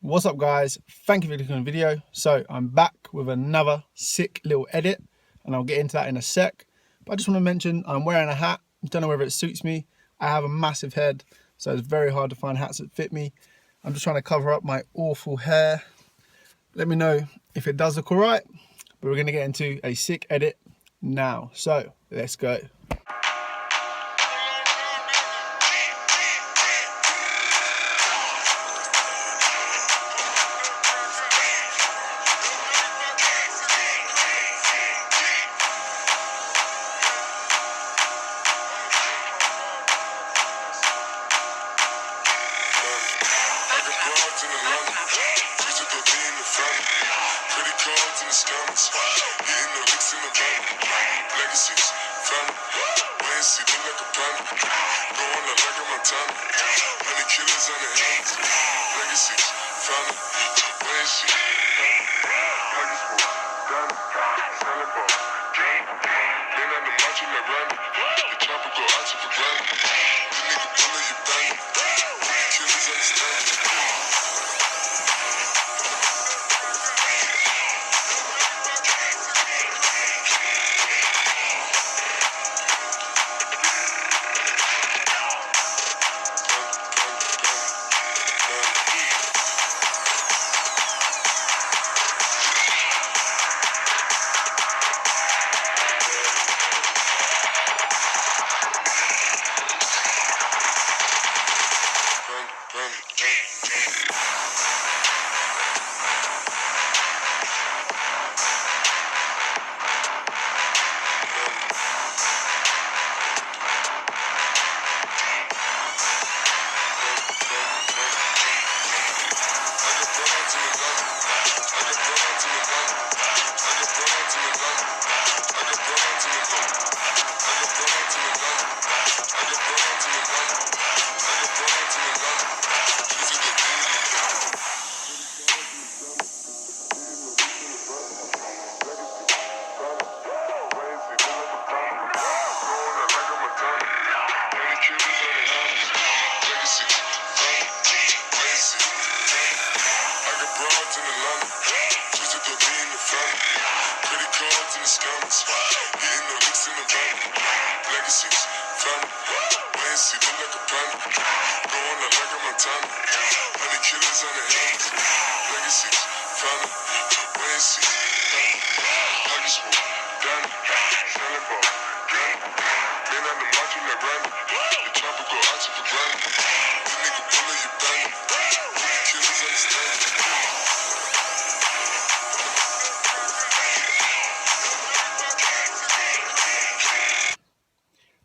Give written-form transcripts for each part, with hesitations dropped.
What's up guys, thank you for clicking on the video. So I'm back with another sick little edit and I'll get into that in a sec, but I just want to mention I'm wearing a hat. Don't know whether it suits me. I have a massive head, so it's very hard to find hats that fit me. I'm just trying to cover up my awful hair. Let me know if it does look alright, but we're going to get into a sick edit now, so let's go.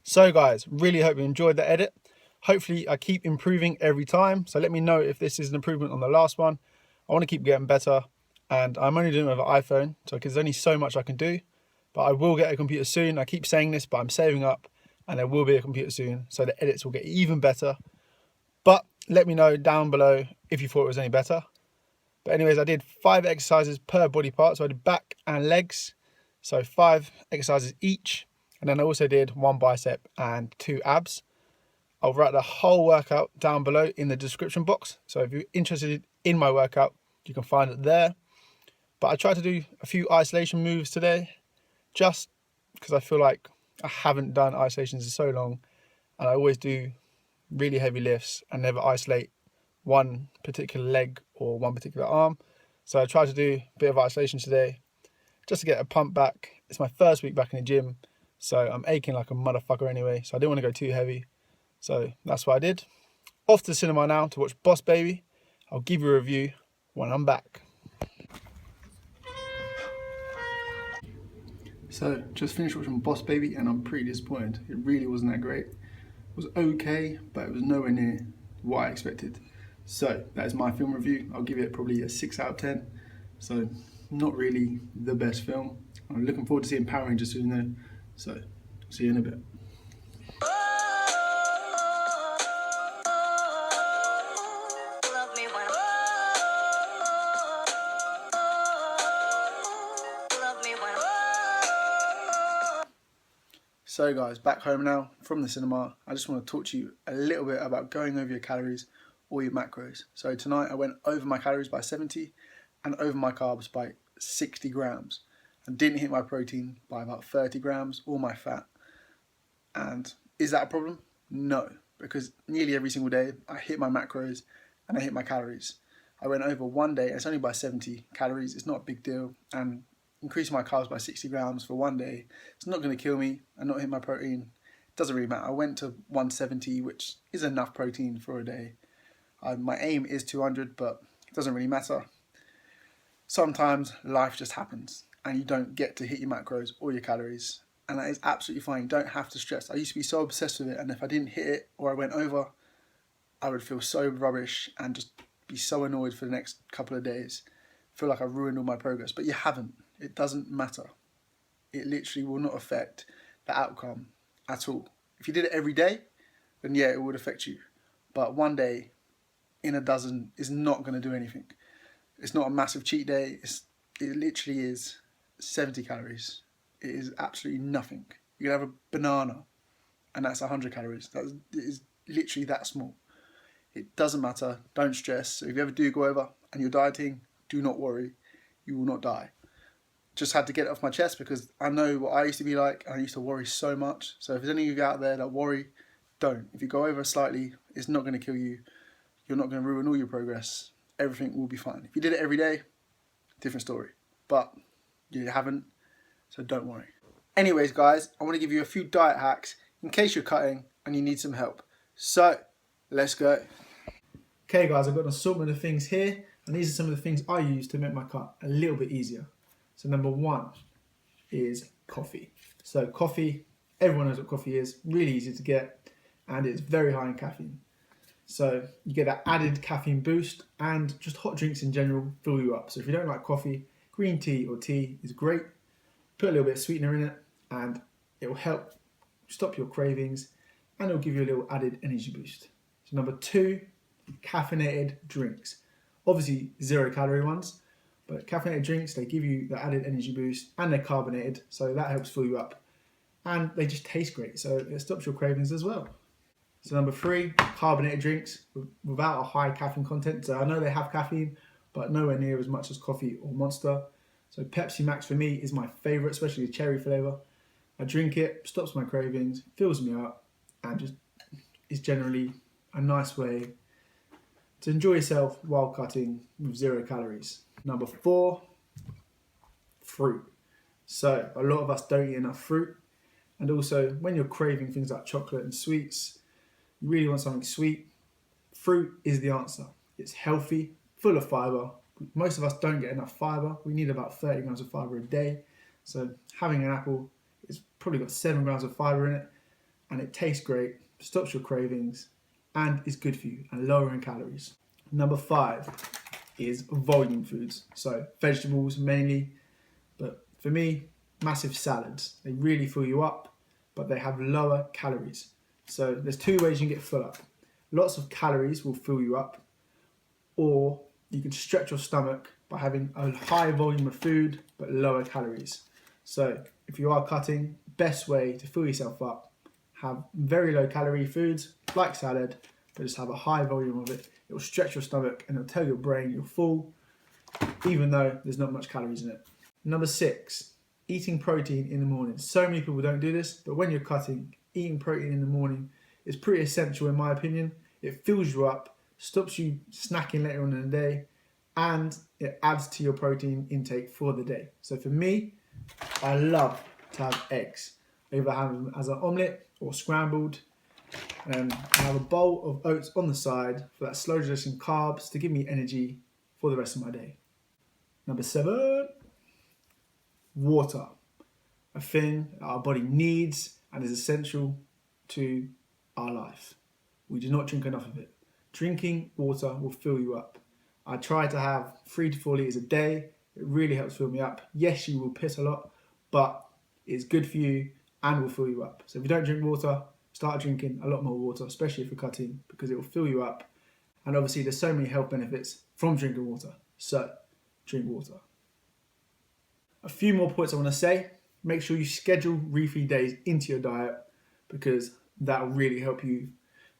So guys, really hope you enjoyed the edit. Hopefully I keep improving every time. So let me know if this is an improvement on the last one. I want to keep getting better, and I'm only doing it with an iPhone, so there's only so much I can do. But I will get a computer soon. I keep saying this, but I'm saving up, and there will be a computer soon, so the edits will get even better. But let me know down below if you thought it was any better. But anyways, I did 5 exercises per body part. So I did back and legs, so 5 exercises each. And then I also did 1 bicep and 2 abs. I'll write the whole workout down below in the description box. So if you're interested in my workout, you can find it there. But I tried to do a few isolation moves today, just because I feel like I haven't done isolations in so long. And I always do really heavy lifts and never isolate one particular leg or one particular arm. So I tried to do a bit of isolation today, just to get a pump back. It's my first week back in the gym, so I'm aching like a motherfucker anyway, so I didn't want to go too heavy. So that's what I did. Off to the cinema now to watch Boss Baby. I'll give you a review when I'm back. So just finished watching Boss Baby and I'm pretty disappointed. It really wasn't that great. It was okay, but it was nowhere near what I expected. So that is my film review. I'll give it probably a 6 out of 10. So not really the best film. I'm looking forward to seeing Power Rangers soon though. So see you in a bit. So guys, back home now from the cinema. I just want to talk to you a little bit about going over your calories all your macros. So tonight I went over my calories by 70 and over my carbs by 60 grams and didn't hit my protein by about 30 grams or my fat. And is that a problem? No, because nearly every single day I hit my macros and I hit my calories. I went over one day, it's only by 70 calories, it's not a big deal, and increasing my carbs by 60 grams for one day, it's not going to kill me and not hit my protein. It doesn't really matter. I went to 170, which is enough protein for a day. My aim is 200, but it doesn't really matter. Sometimes life just happens and you don't get to hit your macros or your calories, and that is absolutely fine. You don't have to stress. I used to be so obsessed with it, and if I didn't hit it or I went over, I would feel so rubbish and just be so annoyed for the next couple of days. Feel like I ruined all my progress, but you haven't. It doesn't matter. It literally will not affect the outcome at all. If you did it every day, then yeah, it would affect you. But one day in a dozen is not going to do anything. It's not a massive cheat day. It literally is 70 calories. It is absolutely nothing. You can have a banana and that's 100 calories. It is literally that small. It doesn't matter. Don't stress. So if you ever do go over and you're dieting, do not worry. You will not die. Just had to get it off my chest because I know what I used to be like. I used to worry so much. So if there's any of you out there that worry, don't. If you go over slightly, it's not going to kill you. You're not going to ruin all your progress. Everything will be fine. If you did it every day, different story. But you haven't, so don't worry. Anyways, guys, I want to give you a few diet hacks in case you're cutting and you need some help. So, let's go. Okay, guys, I've got an assortment of things here, and these are some of the things I use to make my cut a little bit easier. So number one is coffee. So coffee, everyone knows what coffee is, really easy to get, and it's very high in caffeine. So you get that added caffeine boost, and just hot drinks in general fill you up. So if you don't like coffee, green tea or tea is great. Put a little bit of sweetener in it and it will help stop your cravings and it'll give you a little added energy boost. So number two, caffeinated drinks. Obviously 0 calorie ones, but caffeinated drinks, they give you the added energy boost and they're carbonated, so that helps fill you up. And they just taste great, so it stops your cravings as well. So number three, carbonated drinks without a high caffeine content. So I know they have caffeine, but nowhere near as much as coffee or Monster. So Pepsi Max for me is my favorite, especially the cherry flavor. I drink it, stops my cravings, fills me up, and just is generally a nice way to enjoy yourself while cutting with 0 calories. Number four, fruit. So a lot of us don't eat enough fruit. And also when you're craving things like chocolate and sweets, you really want something sweet, fruit is the answer. It's healthy, full of fiber. Most of us don't get enough fiber. We need about 30 grams of fiber a day. So having an apple, it's probably got 7 grams of fiber in it, and it tastes great, stops your cravings, and is good for you and lower in calories. Number five is volume foods. So vegetables mainly, but for me, massive salads. They really fill you up, but they have lower calories. So there's 2 ways you can get full up. Lots of calories will fill you up, or you can stretch your stomach by having a high volume of food, but lower calories. So if you are cutting, best way to fill yourself up, have very low calorie foods like salad, but just have a high volume of it. It will stretch your stomach and it'll tell your brain you're full, even though there's not much calories in it. Number 6, eating protein in the morning. So many people don't do this, but when you're cutting, eating protein in the morning is pretty essential in my opinion. It fills you up, stops you snacking later on in the day, and it adds to your protein intake for the day. So for me, I love to have eggs. Either have them as an omelette or scrambled. I have a bowl of oats on the side for that slow digestion carbs to give me energy for the rest of my day. Number 7, water. A thing that our body needs and is essential to our life. We do not drink enough of it. Drinking water will fill you up. I try to have 3 to 4 litres a day. It really helps fill me up. Yes, you will piss a lot, but it's good for you and will fill you up. So if you don't drink water, start drinking a lot more water, especially if you're cutting, because it will fill you up. And obviously there's so many health benefits from drinking water. So drink water. A few more points I want to say. Make sure you schedule refeed days into your diet, because that will really help you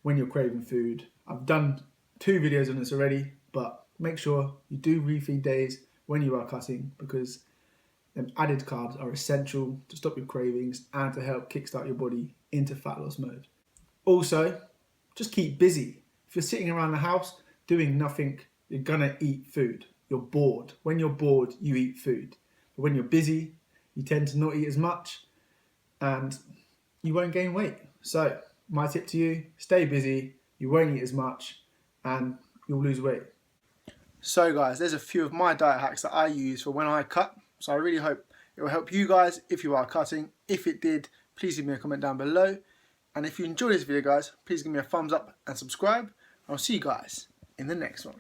when you're craving food. I've done 2 videos on this already, but make sure you do refeed days when you are cutting, because them added carbs are essential to stop your cravings and to help kickstart your body into fat loss mode. Also, just keep busy. If you're sitting around the house doing nothing, you're gonna eat food. You're bored. When you're bored, you eat food. But when you're busy, you tend to not eat as much and you won't gain weight. So my tip to you, stay busy, you won't eat as much and you'll lose weight. So guys, there's a few of my diet hacks that I use for when I cut. So I really hope it will help you guys if you are cutting. If it did, please leave me a comment down below. And if you enjoyed this video guys, please give me a thumbs up and subscribe. I'll see you guys in the next one.